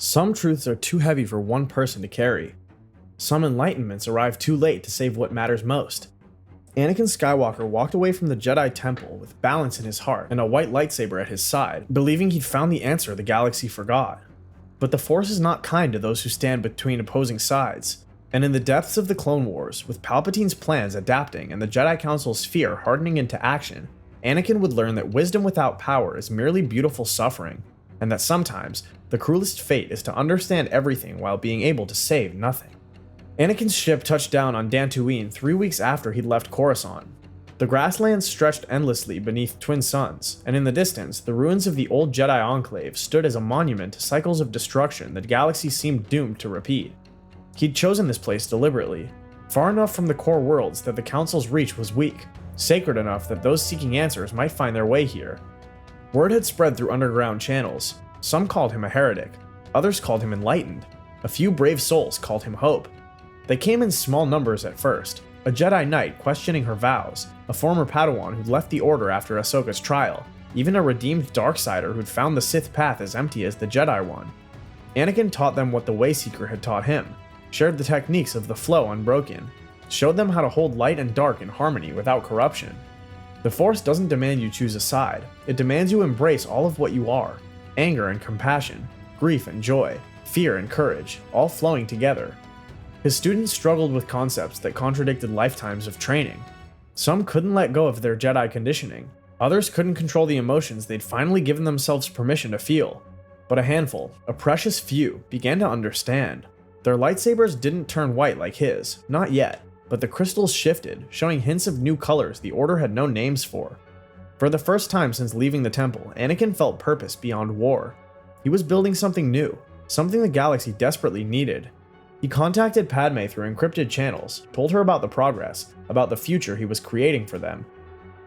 Some truths are too heavy for one person to carry. Some enlightenments arrive too late to save what matters most. Anakin Skywalker walked away from the Jedi Temple with balance in his heart and a white lightsaber at his side, believing he'd found the answer the galaxy forgot. But the Force is not kind to those who stand between opposing sides, and in the depths of the Clone Wars, with Palpatine's plans adapting and the Jedi Council's fear hardening into action, Anakin would learn that wisdom without power is merely beautiful suffering, and that sometimes the cruelest fate is to understand everything while being able to save nothing. Anakin's ship touched down on Dantooine 3 weeks after he'd left Coruscant. The grasslands stretched endlessly beneath twin suns, and in the distance, the ruins of the old Jedi Enclave stood as a monument to cycles of destruction the galaxy seemed doomed to repeat. He'd chosen this place deliberately, far enough from the core worlds that the Council's reach was weak, sacred enough that those seeking answers might find their way here. Word had spread through underground channels. Some called him a heretic, others called him enlightened, a few brave souls called him hope. They came in small numbers at first, a Jedi Knight questioning her vows, a former Padawan who'd left the Order after Ahsoka's trial, even a redeemed Darksider who'd found the Sith path as empty as the Jedi one. Anakin taught them what the Wayseeker had taught him, shared the techniques of the flow unbroken, showed them how to hold light and dark in harmony without corruption. The Force doesn't demand you choose a side, it demands you embrace all of what you are, anger and compassion, grief and joy, fear and courage, all flowing together. His students struggled with concepts that contradicted lifetimes of training. Some couldn't let go of their Jedi conditioning, others couldn't control the emotions they'd finally given themselves permission to feel. But a handful, a precious few, began to understand. Their lightsabers didn't turn white like his, not yet, but the crystals shifted, showing hints of new colors the Order had no names for. For the first time since leaving the temple, Anakin felt purpose beyond war. He was building something new, something the galaxy desperately needed. He contacted Padmé through encrypted channels, told her about the progress, about the future he was creating for them.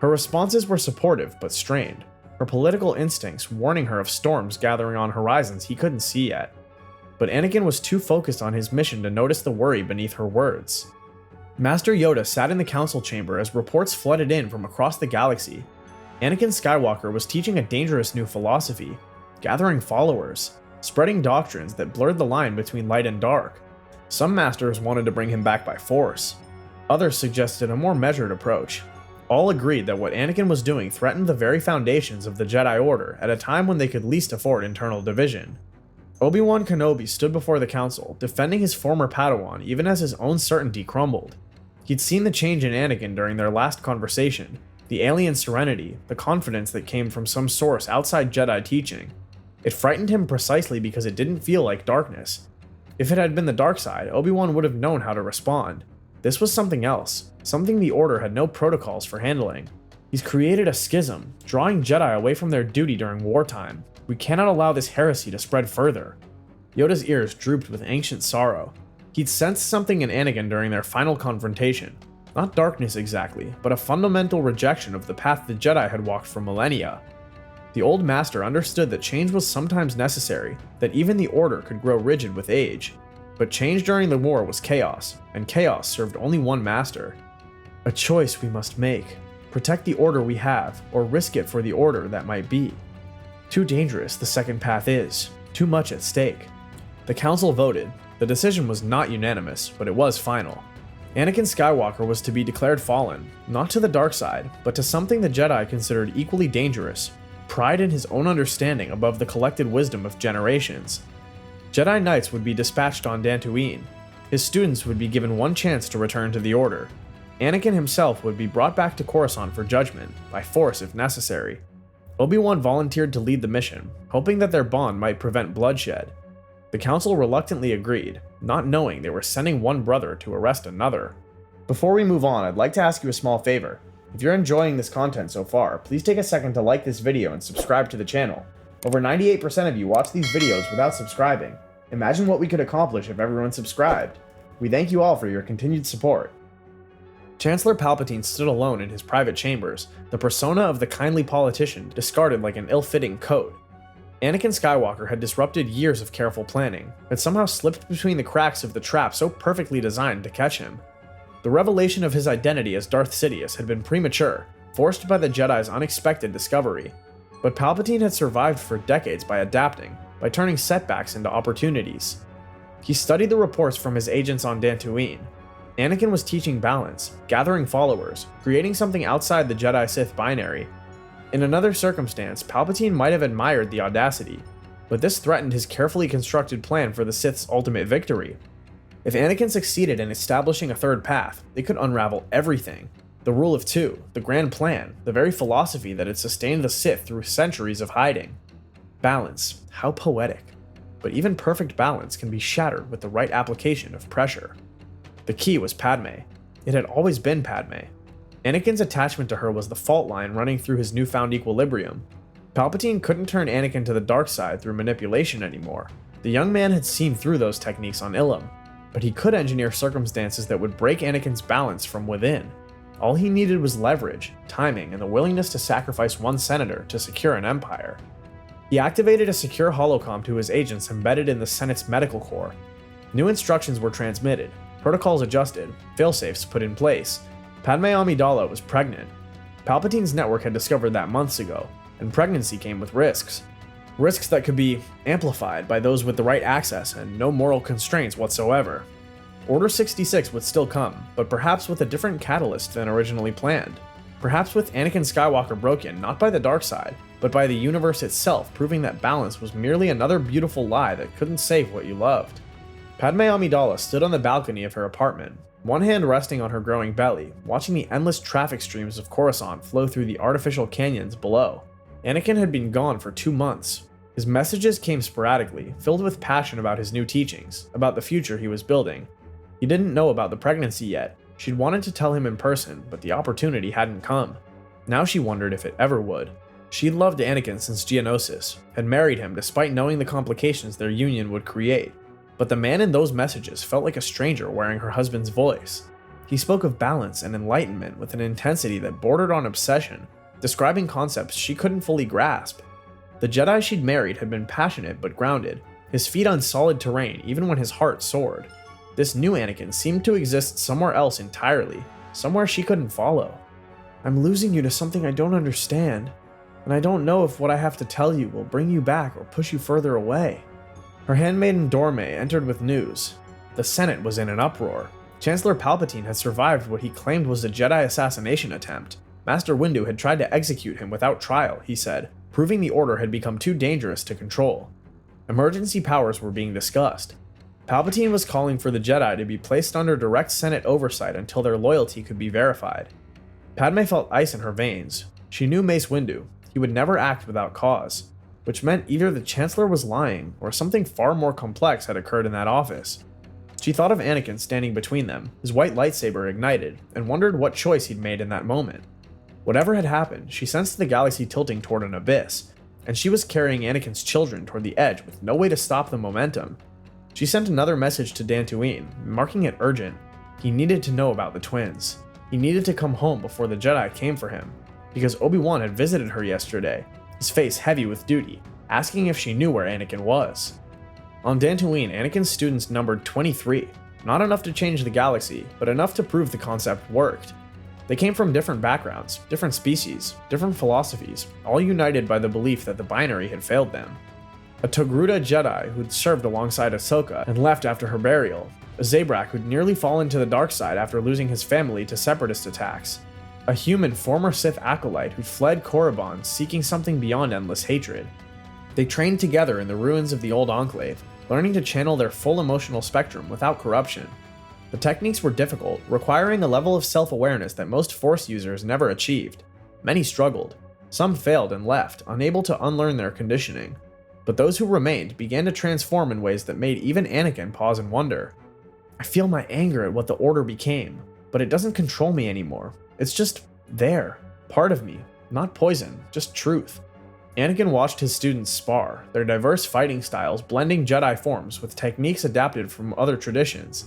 Her responses were supportive but strained, her political instincts warning her of storms gathering on horizons he couldn't see yet. But Anakin was too focused on his mission to notice the worry beneath her words. Master Yoda sat in the council chamber as reports flooded in from across the galaxy. Anakin Skywalker was teaching a dangerous new philosophy, gathering followers, spreading doctrines that blurred the line between light and dark. Some masters wanted to bring him back by force. Others suggested a more measured approach. All agreed that what Anakin was doing threatened the very foundations of the Jedi Order at a time when they could least afford internal division. Obi-Wan Kenobi stood before the council, defending his former Padawan even as his own certainty crumbled. He'd seen the change in Anakin during their last conversation, the alien serenity, the confidence that came from some source outside Jedi teaching. It frightened him precisely because it didn't feel like darkness. If it had been the dark side, Obi-Wan would have known how to respond. This was something else, something the Order had no protocols for handling. He's created a schism, drawing Jedi away from their duty during wartime. We cannot allow this heresy to spread further. Yoda's ears drooped with ancient sorrow. He'd sensed something in Anakin during their final confrontation. Not darkness exactly, but a fundamental rejection of the path the Jedi had walked for millennia. The old master understood that change was sometimes necessary, that even the Order could grow rigid with age. But change during the war was chaos, and chaos served only one master. A choice we must make. Protect the Order we have, or risk it for the Order that might be. Too dangerous the second path is, too much at stake. The council voted. The decision was not unanimous, but it was final. Anakin Skywalker was to be declared fallen, not to the dark side, but to something the Jedi considered equally dangerous, pride in his own understanding above the collected wisdom of generations. Jedi Knights would be dispatched on Dantooine. His students would be given one chance to return to the Order. Anakin himself would be brought back to Coruscant for judgment, by force if necessary. Obi-Wan volunteered to lead the mission, hoping that their bond might prevent bloodshed. The council reluctantly agreed, not knowing they were sending one brother to arrest another. Before we move on, I'd like to ask you a small favor. If you're enjoying this content so far, please take a second to like this video and subscribe to the channel. Over 98% of you watch these videos without subscribing. Imagine what we could accomplish if everyone subscribed. We thank you all for your continued support. Chancellor Palpatine stood alone in his private chambers, the persona of the kindly politician discarded like an ill-fitting coat. Anakin Skywalker had disrupted years of careful planning, but somehow slipped between the cracks of the trap so perfectly designed to catch him. The revelation of his identity as Darth Sidious had been premature, forced by the Jedi's unexpected discovery. But Palpatine had survived for decades by adapting, by turning setbacks into opportunities. He studied the reports from his agents on Dantooine. Anakin was teaching balance, gathering followers, creating something outside the Jedi-Sith binary. In another circumstance, Palpatine might have admired the audacity, but this threatened his carefully constructed plan for the Sith's ultimate victory. If Anakin succeeded in establishing a third path, they could unravel everything. The rule of two, the grand plan, the very philosophy that had sustained the Sith through centuries of hiding. Balance, how poetic. But even perfect balance can be shattered with the right application of pressure. The key was Padmé. It had always been Padmé. Anakin's attachment to her was the fault line running through his newfound equilibrium. Palpatine couldn't turn Anakin to the dark side through manipulation anymore. The young man had seen through those techniques on Ilum, but he could engineer circumstances that would break Anakin's balance from within. All he needed was leverage, timing, and the willingness to sacrifice one senator to secure an empire. He activated a secure holocom to his agents embedded in the Senate's medical corps. New instructions were transmitted, protocols adjusted, failsafes put in place. Padmé Amidala was pregnant. Palpatine's network had discovered that months ago, and pregnancy came with risks. Risks that could be amplified by those with the right access and no moral constraints whatsoever. Order 66 would still come, but perhaps with a different catalyst than originally planned. Perhaps with Anakin Skywalker broken not by the dark side, but by the universe itself, proving that balance was merely another beautiful lie that couldn't save what you loved. Padmé Amidala stood on the balcony of her apartment, one hand resting on her growing belly, watching the endless traffic streams of Coruscant flow through the artificial canyons below. Anakin had been gone for 2 months. His messages came sporadically, filled with passion about his new teachings, about the future he was building. He didn't know about the pregnancy yet. She'd wanted to tell him in person, but the opportunity hadn't come. Now she wondered if it ever would. She'd loved Anakin since Geonosis, had married him despite knowing the complications their union would create. But the man in those messages felt like a stranger wearing her husband's voice. He spoke of balance and enlightenment with an intensity that bordered on obsession, describing concepts she couldn't fully grasp. The Jedi she'd married had been passionate but grounded, his feet on solid terrain even when his heart soared. This new Anakin seemed to exist somewhere else entirely, somewhere she couldn't follow. "I'm losing you to something I don't understand, and I don't know if what I have to tell you will bring you back or push you further away." Her handmaiden Dorme entered with news. The Senate was in an uproar. Chancellor Palpatine had survived what he claimed was a Jedi assassination attempt. Master Windu had tried to execute him without trial, he said, proving the order had become too dangerous to control. Emergency powers were being discussed. Palpatine was calling for the Jedi to be placed under direct Senate oversight until their loyalty could be verified. Padmé felt ice in her veins. She knew Mace Windu. He would never act without cause, which meant either the Chancellor was lying or something far more complex had occurred in that office. She thought of Anakin standing between them, his white lightsaber ignited, and wondered what choice he'd made in that moment. Whatever had happened, she sensed the galaxy tilting toward an abyss, and she was carrying Anakin's children toward the edge with no way to stop the momentum. She sent another message to Dantooine, marking it urgent. He needed to know about the twins. He needed to come home before the Jedi came for him, because Obi-Wan had visited her yesterday, his face heavy with duty, asking if she knew where Anakin was. On Dantooine, Anakin's students numbered 23, not enough to change the galaxy, but enough to prove the concept worked. They came from different backgrounds, different species, different philosophies, all united by the belief that the binary had failed them. A Togruta Jedi who'd served alongside Ahsoka and left after her burial, a Zabrak who'd nearly fallen to the dark side after losing his family to separatist attacks, a human former Sith acolyte who'd fled Korriban seeking something beyond endless hatred. They trained together in the ruins of the old Enclave, learning to channel their full emotional spectrum without corruption. The techniques were difficult, requiring a level of self-awareness that most Force users never achieved. Many struggled. Some failed and left, unable to unlearn their conditioning. But those who remained began to transform in ways that made even Anakin pause and wonder. "I feel my anger at what the Order became, but it doesn't control me anymore. It's just there, part of me, not poison, just truth." Anakin watched his students spar, their diverse fighting styles blending Jedi forms with techniques adapted from other traditions.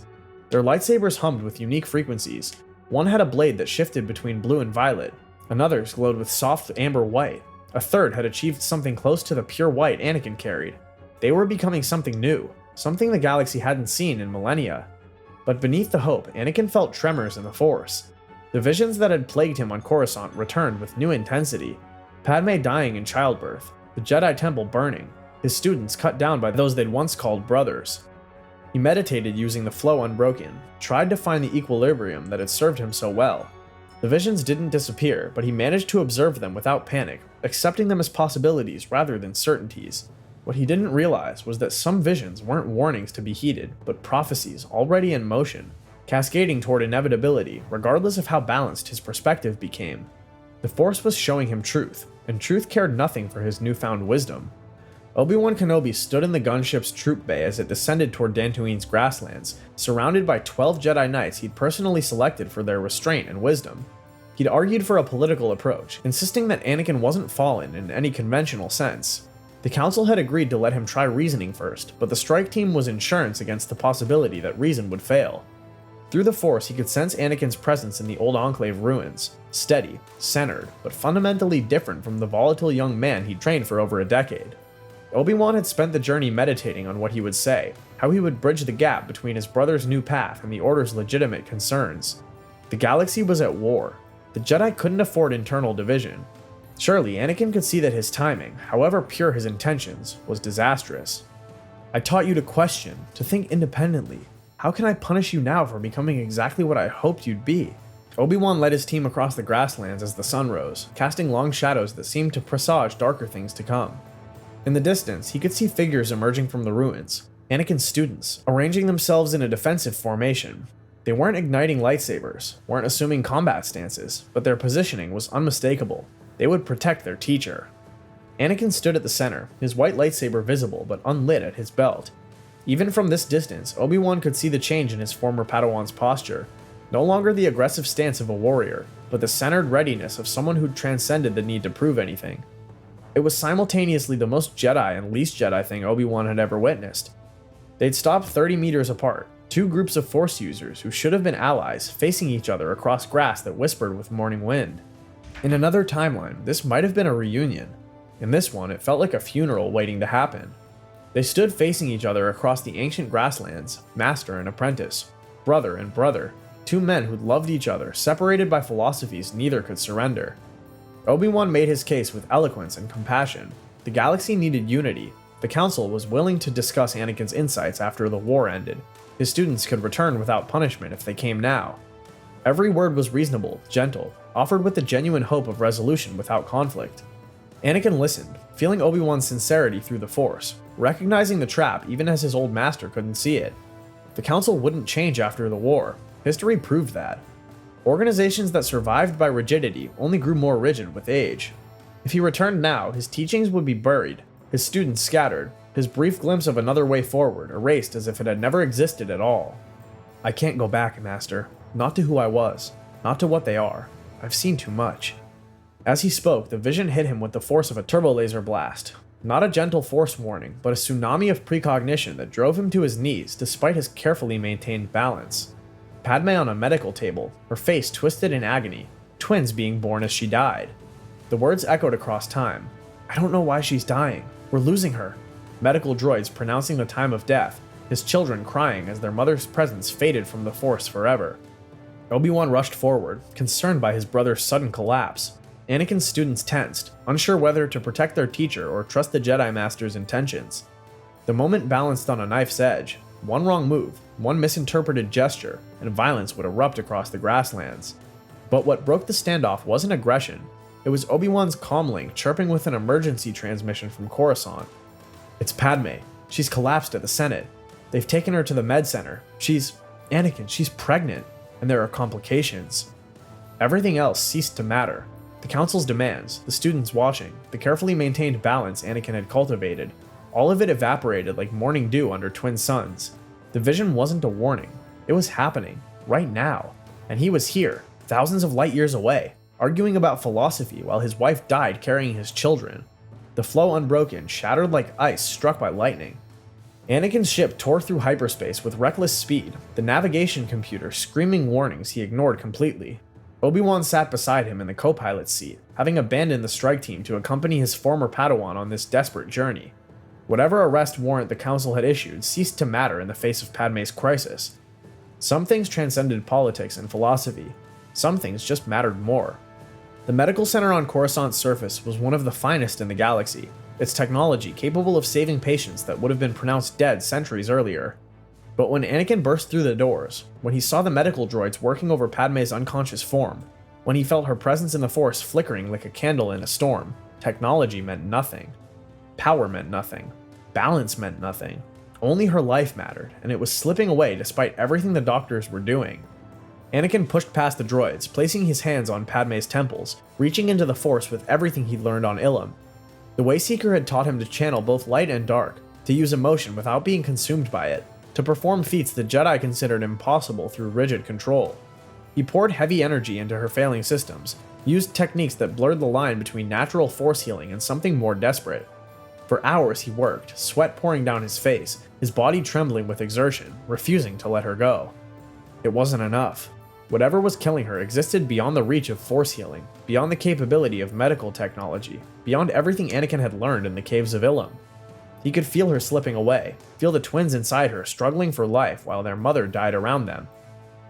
Their lightsabers hummed with unique frequencies. One had a blade that shifted between blue and violet, another's glowed with soft amber white, a third had achieved something close to the pure white Anakin carried. They were becoming something new, something the galaxy hadn't seen in millennia. But beneath the hope, Anakin felt tremors in the Force. The visions that had plagued him on Coruscant returned with new intensity. Padmé dying in childbirth, the Jedi Temple burning, his students cut down by those they'd once called brothers. He meditated using the flow unbroken, tried to find the equilibrium that had served him so well. The visions didn't disappear, but he managed to observe them without panic, accepting them as possibilities rather than certainties. What he didn't realize was that some visions weren't warnings to be heeded, but prophecies already in motion, cascading toward inevitability, regardless of how balanced his perspective became. The Force was showing him truth, and truth cared nothing for his newfound wisdom. Obi-Wan Kenobi stood in the gunship's troop bay as it descended toward Dantooine's grasslands, surrounded by 12 Jedi Knights he'd personally selected for their restraint and wisdom. He'd argued for a political approach, insisting that Anakin wasn't fallen in any conventional sense. The Council had agreed to let him try reasoning first, but the strike team was insurance against the possibility that reason would fail. Through the Force, he could sense Anakin's presence in the old Enclave ruins, steady, centered, but fundamentally different from the volatile young man he'd trained for over a decade. Obi-Wan had spent the journey meditating on what he would say, how he would bridge the gap between his brother's new path and the Order's legitimate concerns. The galaxy was at war. The Jedi couldn't afford internal division. Surely, Anakin could see that his timing, however pure his intentions, was disastrous. "I taught you to question, to think independently. How can I punish you now for becoming exactly what I hoped you'd be?" Obi-Wan led his team across the grasslands as the sun rose, casting long shadows that seemed to presage darker things to come. In the distance, he could see figures emerging from the ruins, Anakin's students, arranging themselves in a defensive formation. They weren't igniting lightsabers, weren't assuming combat stances, but their positioning was unmistakable. They would protect their teacher. Anakin stood at the center, his white lightsaber visible but unlit at his belt. Even from this distance, Obi-Wan could see the change in his former Padawan's posture. No longer the aggressive stance of a warrior, but the centered readiness of someone who'd transcended the need to prove anything. It was simultaneously the most Jedi and least Jedi thing Obi-Wan had ever witnessed. They'd stopped 30 meters apart, two groups of Force users who should have been allies facing each other across grass that whispered with morning wind. In another timeline, this might have been a reunion. In this one, it felt like a funeral waiting to happen. They stood facing each other across the ancient grasslands, master and apprentice, brother and brother, two men who'd loved each other, separated by philosophies neither could surrender. Obi-Wan made his case with eloquence and compassion. The galaxy needed unity. The Council was willing to discuss Anakin's insights after the war ended. His students could return without punishment if they came now. Every word was reasonable, gentle, offered with the genuine hope of resolution without conflict. Anakin listened, feeling Obi-Wan's sincerity through the Force, recognizing the trap even as his old master couldn't see it. The Council wouldn't change after the war. History proved that. Organizations that survived by rigidity only grew more rigid with age. If he returned now, his teachings would be buried, his students scattered, his brief glimpse of another way forward erased as if it had never existed at all. "I can't go back, Master. Not to who I was. Not to what they are. I've seen too much." As he spoke, the vision hit him with the force of a turbolaser blast. Not a gentle Force warning, but a tsunami of precognition that drove him to his knees despite his carefully maintained balance. Padmé on a medical table, her face twisted in agony, twins being born as she died. The words echoed across time. "I don't know why she's dying. We're losing her." Medical droids pronouncing the time of death, his children crying as their mother's presence faded from the Force forever. Obi-Wan rushed forward, concerned by his brother's sudden collapse. Anakin's students tensed, unsure whether to protect their teacher or trust the Jedi Master's intentions. The moment balanced on a knife's edge. One wrong move, one misinterpreted gesture, and violence would erupt across the grasslands. But what broke the standoff wasn't aggression. It was Obi-Wan's comlink chirping with an emergency transmission from Coruscant. "It's Padmé. She's collapsed at the Senate. They've taken her to the med center. Anakin, she's pregnant, and there are complications." Everything else ceased to matter. The Council's demands, the students watching, the carefully maintained balance Anakin had cultivated, all of it evaporated like morning dew under twin suns. The vision wasn't a warning. It was happening, right now. And he was here, thousands of light years away, arguing about philosophy while his wife died carrying his children. The flow unbroken, shattered like ice struck by lightning. Anakin's ship tore through hyperspace with reckless speed, the navigation computer screaming warnings he ignored completely. Obi-Wan sat beside him in the co-pilot's seat, having abandoned the strike team to accompany his former Padawan on this desperate journey. Whatever arrest warrant the Council had issued ceased to matter in the face of Padmé's crisis. Some things transcended politics and philosophy. Some things just mattered more. The medical center on Coruscant's surface was one of the finest in the galaxy. its technology capable of saving patients that would have been pronounced dead centuries earlier. But when Anakin burst through the doors, when he saw the medical droids working over Padmé's unconscious form, when he felt her presence in the Force flickering like a candle in a storm, technology meant nothing. Power meant nothing. Balance meant nothing. Only her life mattered, and it was slipping away despite everything the doctors were doing. Anakin pushed past the droids, placing his hands on Padmé's temples, reaching into the Force with everything he'd learned on Ilum. The Wayseeker had taught him to channel both light and dark, to use emotion without being consumed by it, to perform feats the Jedi considered impossible through rigid control. He poured heavy energy into her failing systems, used techniques that blurred the line between natural Force healing and something more desperate. For hours he worked, sweat pouring down his face, his body trembling with exertion, refusing to let her go. It wasn't enough. Whatever was killing her existed beyond the reach of Force healing, beyond the capability of medical technology, beyond everything Anakin had learned in the caves of Ilum. He could feel her slipping away, feel the twins inside her struggling for life while their mother died around them.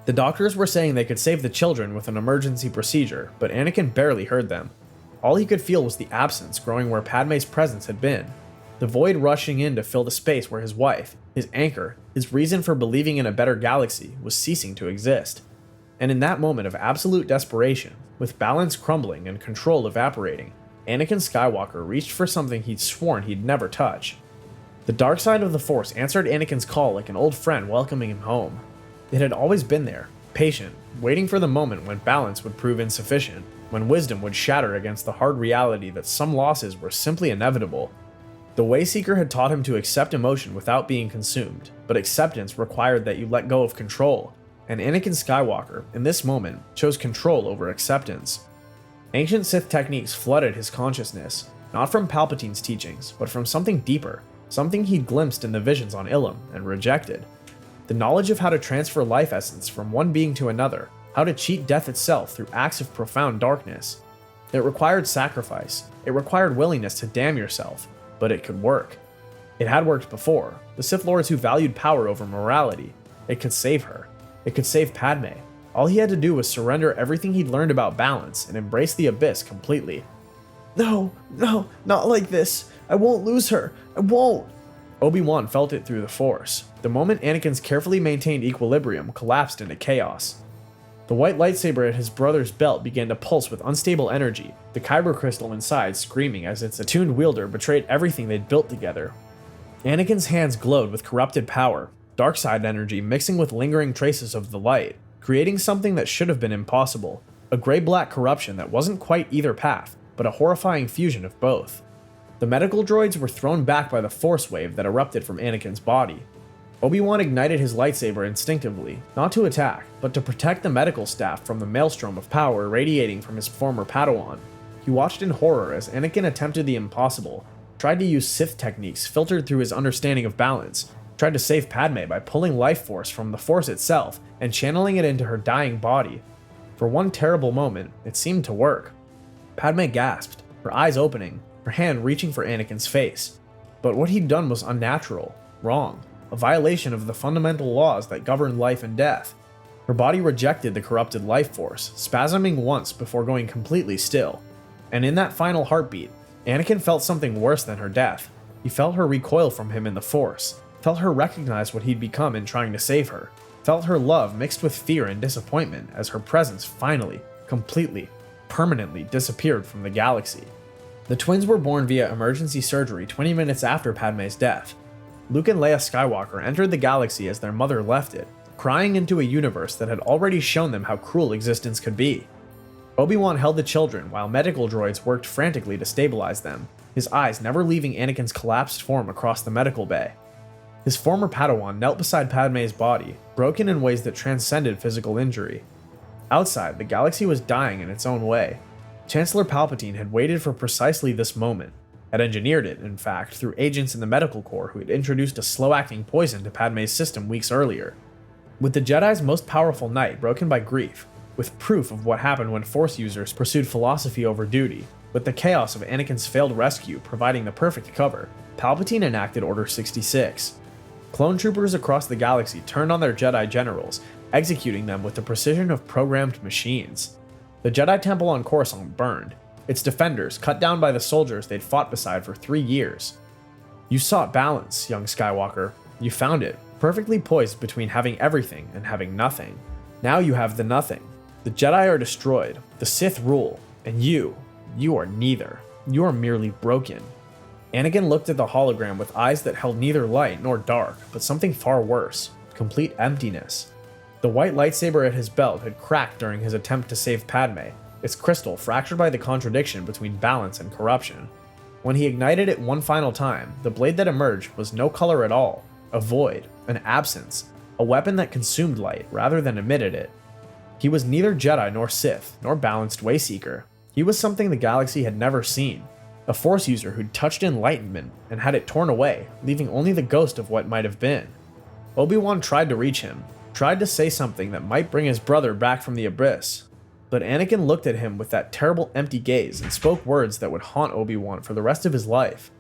The doctors were saying they could save the children with an emergency procedure, but Anakin barely heard them. All he could feel was the absence growing where Padmé's presence had been, the void rushing in to fill the space where his wife, his anchor, his reason for believing in a better galaxy, was ceasing to exist. And in that moment of absolute desperation, with balance crumbling and control evaporating, Anakin Skywalker reached for something he'd sworn he'd never touch. The dark side of the Force answered Anakin's call like an old friend welcoming him home. It had always been there, patient, waiting for the moment when balance would prove insufficient, when wisdom would shatter against the hard reality that some losses were simply inevitable. The Wayseeker had taught him to accept emotion without being consumed, but acceptance required that you let go of control, and Anakin Skywalker, in this moment, chose control over acceptance. Ancient Sith techniques flooded his consciousness, not from Palpatine's teachings, but from something deeper, something he'd glimpsed in the visions on Ilum and rejected. The knowledge of how to transfer life essence from one being to another, how to cheat death itself through acts of profound darkness. It required sacrifice, it required willingness to damn yourself, but it could work. It had worked before, the Sith Lords who valued power over morality. It could save her. It could save Padmé. All he had to do was surrender everything he'd learned about balance and embrace the abyss completely. No, not like this. I won't lose her. I won't. Obi-Wan felt it through the Force. The moment Anakin's carefully maintained equilibrium collapsed into chaos. The white lightsaber at his brother's belt began to pulse with unstable energy, the kyber crystal inside screaming as its attuned wielder betrayed everything they'd built together. Anakin's hands glowed with corrupted power, dark side energy mixing with lingering traces of the light, creating something that should have been impossible, a gray-black corruption that wasn't quite either path, but a horrifying fusion of both. The medical droids were thrown back by the Force wave that erupted from Anakin's body. Obi-Wan ignited his lightsaber instinctively, not to attack, but to protect the medical staff from the maelstrom of power radiating from his former Padawan. He watched in horror as Anakin attempted the impossible, tried to use Sith techniques filtered through his understanding of balance, tried to save Padmé by pulling life force from the Force itself and channeling it into her dying body. For one terrible moment, it seemed to work. Padmé gasped, her eyes opening, her hand reaching for Anakin's face. But what he'd done was unnatural, wrong, a violation of the fundamental laws that govern life and death. Her body rejected the corrupted life force, spasming once before going completely still. And in that final heartbeat, Anakin felt something worse than her death. He felt her recoil from him in the Force, felt her recognize what he'd become in trying to save her, felt her love mixed with fear and disappointment as her presence finally, completely, permanently disappeared from the galaxy. The twins were born via emergency surgery 20 minutes after Padmé's death. Luke and Leia Skywalker entered the galaxy as their mother left it, crying into a universe that had already shown them how cruel existence could be. Obi-Wan held the children while medical droids worked frantically to stabilize them, his eyes never leaving Anakin's collapsed form across the medical bay. His former Padawan knelt beside Padmé's body, broken in ways that transcended physical injury. Outside, the galaxy was dying in its own way. Chancellor Palpatine had waited for precisely this moment, had engineered it, in fact, through agents in the medical corps who had introduced a slow-acting poison to Padmé's system weeks earlier. With the Jedi's most powerful knight broken by grief, with proof of what happened when Force users pursued philosophy over duty, with the chaos of Anakin's failed rescue providing the perfect cover, Palpatine enacted Order 66. Clone troopers across the galaxy turned on their Jedi generals, executing them with the precision of programmed machines. The Jedi Temple on Coruscant burned, its defenders cut down by the soldiers they'd fought beside for 3 years. You sought balance, young Skywalker. You found it, perfectly poised between having everything and having nothing. Now you have the nothing. The Jedi are destroyed, the Sith rule, and you are neither. You are merely broken. Anakin looked at the hologram with eyes that held neither light nor dark, but something far worse, complete emptiness. The white lightsaber at his belt had cracked during his attempt to save Padmé, its crystal fractured by the contradiction between balance and corruption. When he ignited it one final time, the blade that emerged was no color at all, a void, an absence, a weapon that consumed light rather than emitted it. He was neither Jedi nor Sith, nor balanced Wayseeker. He was something the galaxy had never seen, a Force user who'd touched enlightenment and had it torn away, leaving only the ghost of what might have been. Obi-Wan tried to reach him, tried to say something that might bring his brother back from the abyss. But Anakin looked at him with that terrible empty gaze and spoke words that would haunt Obi-Wan for the rest of his life.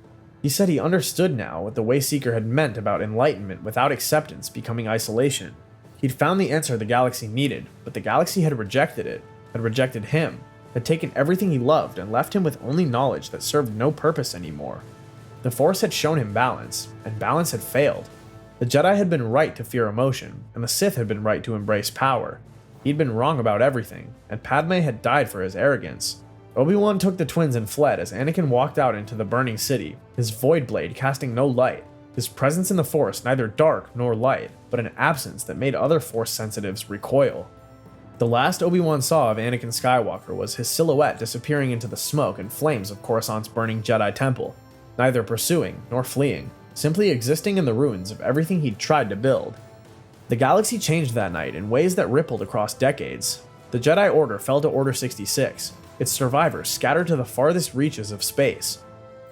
He said he understood now what the Wayseeker had meant about enlightenment without acceptance becoming isolation. He'd found the answer the galaxy needed, but the galaxy had rejected it, had rejected him, had taken everything he loved and left him with only knowledge that served no purpose anymore. The Force had shown him balance, and balance had failed. The Jedi had been right to fear emotion, and the Sith had been right to embrace power. He'd been wrong about everything, and Padmé had died for his arrogance. Obi-Wan took the twins and fled as Anakin walked out into the burning city, his void blade casting no light, his presence in the Force neither dark nor light, but an absence that made other Force sensitives recoil. The last Obi-Wan saw of Anakin Skywalker was his silhouette disappearing into the smoke and flames of Coruscant's burning Jedi temple, neither pursuing nor fleeing, simply existing in the ruins of everything he'd tried to build. The galaxy changed that night in ways that rippled across decades. The Jedi Order fell to Order 66, its survivors scattered to the farthest reaches of space.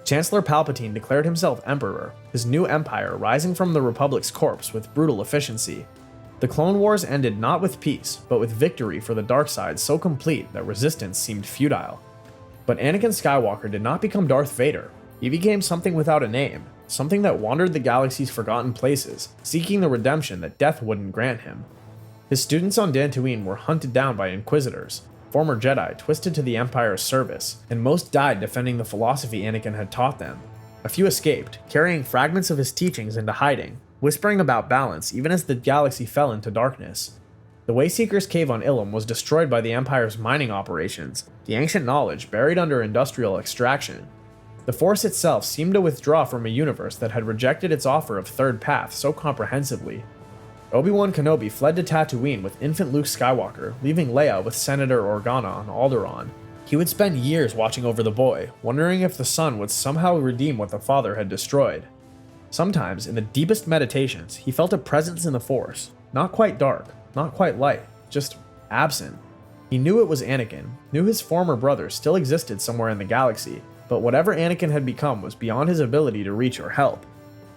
Chancellor Palpatine declared himself Emperor, his new empire rising from the Republic's corpse with brutal efficiency. The Clone Wars ended not with peace, but with victory for the dark side so complete that resistance seemed futile. But Anakin Skywalker did not become Darth Vader. He became something without a name, something that wandered the galaxy's forgotten places, seeking the redemption that death wouldn't grant him. His students on Dantooine were hunted down by Inquisitors, former Jedi twisted to the Empire's service, and most died defending the philosophy Anakin had taught them. A few escaped, carrying fragments of his teachings into hiding, whispering about balance even as the galaxy fell into darkness. The Wayseeker's cave on Ilum was destroyed by the Empire's mining operations, the ancient knowledge buried under industrial extraction. The Force itself seemed to withdraw from a universe that had rejected its offer of third path so comprehensively. Obi-Wan Kenobi fled to Tatooine with infant Luke Skywalker, leaving Leia with Senator Organa on Alderaan. He would spend years watching over the boy, wondering if the son would somehow redeem what the father had destroyed. Sometimes, in the deepest meditations, he felt a presence in the Force, not quite dark, not quite light, just absent. He knew it was Anakin, knew his former brother still existed somewhere in the galaxy, but whatever Anakin had become was beyond his ability to reach or help.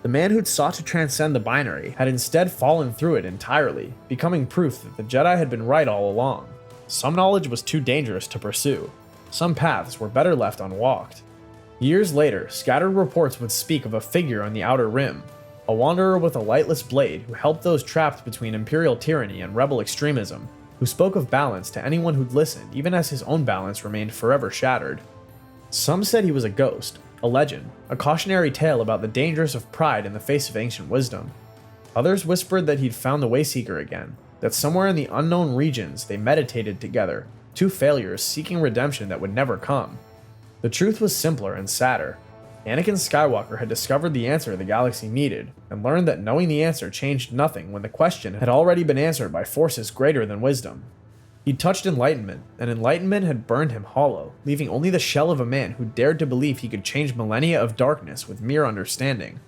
The man who'd sought to transcend the binary had instead fallen through it entirely, becoming proof that the Jedi had been right all along. Some knowledge was too dangerous to pursue. Some paths were better left unwalked. Years later, scattered reports would speak of a figure on the Outer Rim, a wanderer with a lightless blade who helped those trapped between Imperial tyranny and rebel extremism, who spoke of balance to anyone who'd listened even as his own balance remained forever shattered. Some said he was a ghost, a legend, a cautionary tale about the dangers of pride in the face of ancient wisdom. Others whispered that he'd found the Wayseeker again, that somewhere in the unknown regions they meditated together, two failures seeking redemption that would never come. The truth was simpler and sadder. Anakin Skywalker had discovered the answer the galaxy needed, and learned that knowing the answer changed nothing when the question had already been answered by forces greater than wisdom. He'd touched enlightenment, and enlightenment had burned him hollow, leaving only the shell of a man who dared to believe he could change millennia of darkness with mere understanding.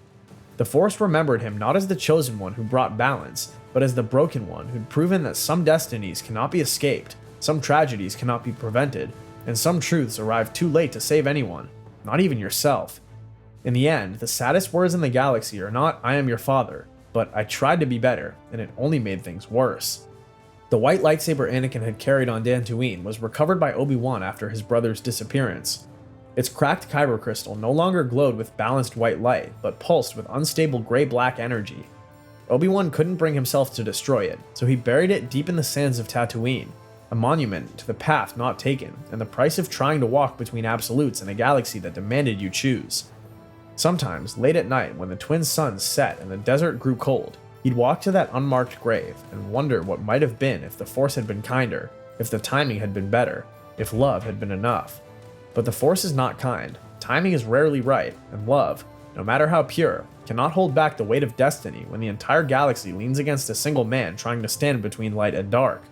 The Force remembered him not as the chosen one who brought balance, but as the broken one who'd proven that some destinies cannot be escaped, some tragedies cannot be prevented, and some truths arrive too late to save anyone, not even yourself. In the end, the saddest words in the galaxy are not "I am your father," but "I tried to be better, and it only made things worse." The white lightsaber Anakin had carried on Dantooine was recovered by Obi-Wan after his brother's disappearance. Its cracked kyber crystal no longer glowed with balanced white light, but pulsed with unstable gray-black energy. Obi-Wan couldn't bring himself to destroy it, so he buried it deep in the sands of Tatooine. a monument to the path not taken, and the price of trying to walk between absolutes in a galaxy that demanded you choose. Sometimes, late at night when the twin suns set and the desert grew cold, he'd walk to that unmarked grave and wonder what might have been if the Force had been kinder, if the timing had been better, if love had been enough. But the Force is not kind, timing is rarely right, and love, no matter how pure, cannot hold back the weight of destiny when the entire galaxy leans against a single man trying to stand between light and dark.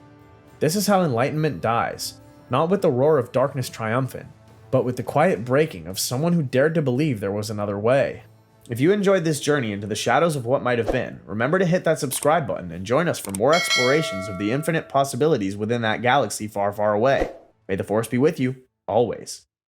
This is how enlightenment dies, not with the roar of darkness triumphant, but with the quiet breaking of someone who dared to believe there was another way. If you enjoyed this journey into the shadows of what might have been, remember to hit that subscribe button and join us for more explorations of the infinite possibilities within that galaxy far, far away. May the Force be with you, always.